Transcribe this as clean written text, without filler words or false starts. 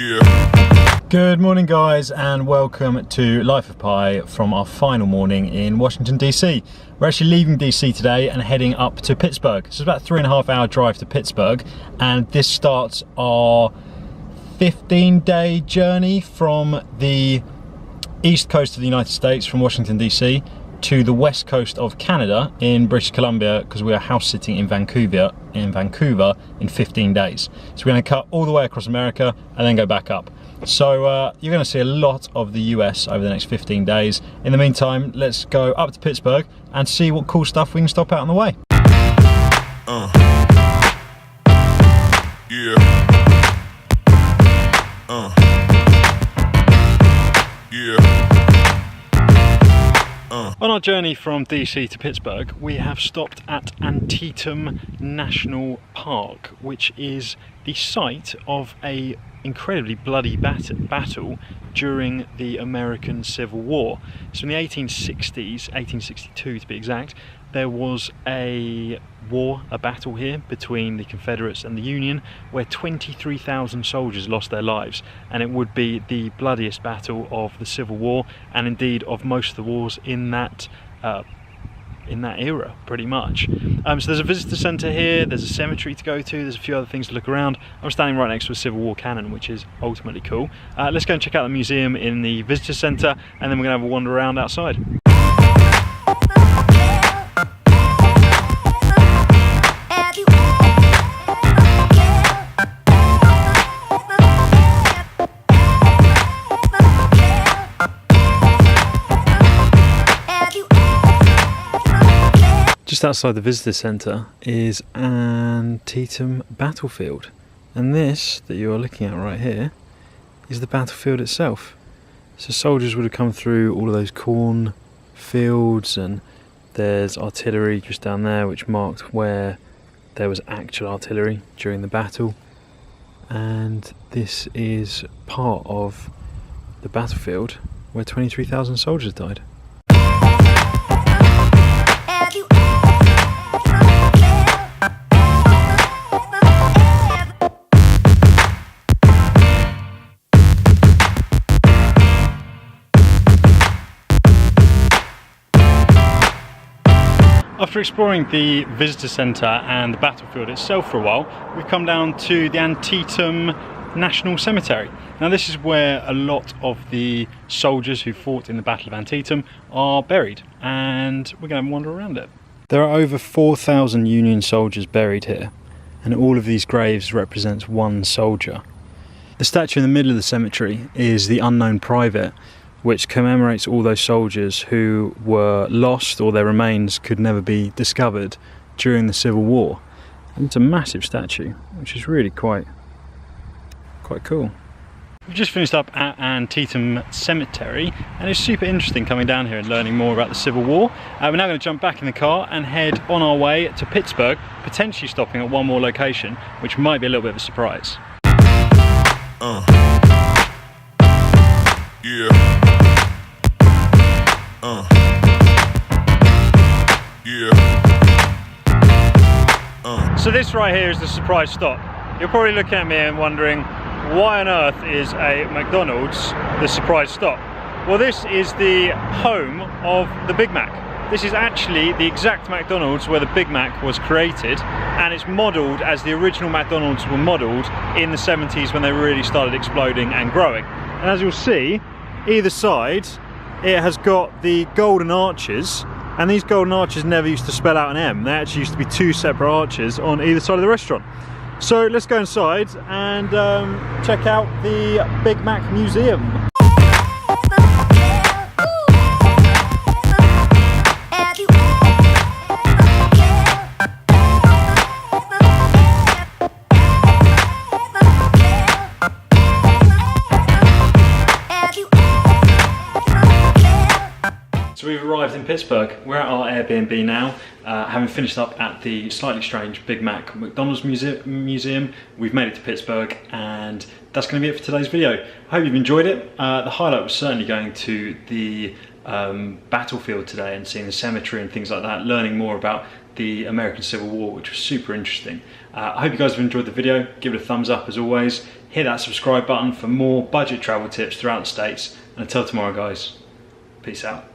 Yeah. Good morning guys, and welcome to Life of Pi from our final morning in Washington DC. We're actually leaving DC today and heading up to Pittsburgh. So it's about a 3.5 hour drive to Pittsburgh, and this starts our 15-day journey from the east coast of the United States, from Washington DC, to the west coast of Canada in British Columbia, because we are house sitting in Vancouver in 15 days. So we're going to cut all the way across America and then go back up. So you're going to see a lot of the US over the next 15 days. In the meantime, let's go up to Pittsburgh and see what cool stuff we can stop out on the way. On our journey from DC to Pittsburgh, we have stopped at Antietam National Park, which is the site of a incredibly bloody battle during the American Civil War. So in the 1860s, 1862 to be exact, there was a battle here between the Confederates and the Union, where 23,000 soldiers lost their lives, and it would be the bloodiest battle of the Civil War, and indeed of most of the wars in that era, pretty much. So there's a visitor centre here, there's a cemetery to go to, there's a few other things to look around. I'm standing right next to a Civil War cannon, which is ultimately cool. Let's go and check out the museum in the visitor centre, and then we're going to have a wander around outside. Just outside the visitor centre is Antietam battlefield, and this that you are looking at right here is the battlefield itself. So soldiers would have come through all of those corn fields, and there's artillery just down there which marked where there was actual artillery during the battle, and this is part of the battlefield where 23,000 soldiers died. After exploring the visitor centre and the battlefield itself for a while, we've come down to the Antietam National Cemetery. Now this is where a lot of the soldiers who fought in the Battle of Antietam are buried, and we're going to wander around it. There are over 4,000 Union soldiers buried here, and all of these graves represents one soldier. The statue in the middle of the cemetery is the Unknown Private, which commemorates all those soldiers who were lost or their remains could never be discovered during the Civil War. And it's a massive statue, which is really quite cool. We've just finished up at Antietam Cemetery, and it's super interesting coming down here and learning more about the Civil War. We're now going to jump back in the car and head on our way to Pittsburgh, potentially stopping at one more location, which might be a little bit of a surprise. So this right here is the surprise stop. You're probably looking at me and wondering, why on earth is a McDonald's the surprise stop? Well, this is the home of the Big Mac. This is actually the exact McDonald's where the Big Mac was created, and it's modelled as the original McDonald's were modelled in the 70s when they really started exploding and growing. And as you'll see, either side it has got the golden arches, and these golden arches never used to spell out an M. They actually used to be two separate arches on either side of the restaurant. So let's go inside and check out the Big Mac Museum. So we've arrived in Pittsburgh. We're at our Airbnb now, having finished up at the slightly strange Big Mac McDonald's museum. We've made it to Pittsburgh, and that's going to be it for today's video. I hope you've enjoyed it. The highlight was certainly going to the battlefield today and seeing the cemetery and things like that, learning more about the American Civil War, which was super interesting. I hope you guys have enjoyed the video. Give it a thumbs up as always. Hit that subscribe button for more budget travel tips throughout the States. And until tomorrow guys, peace out.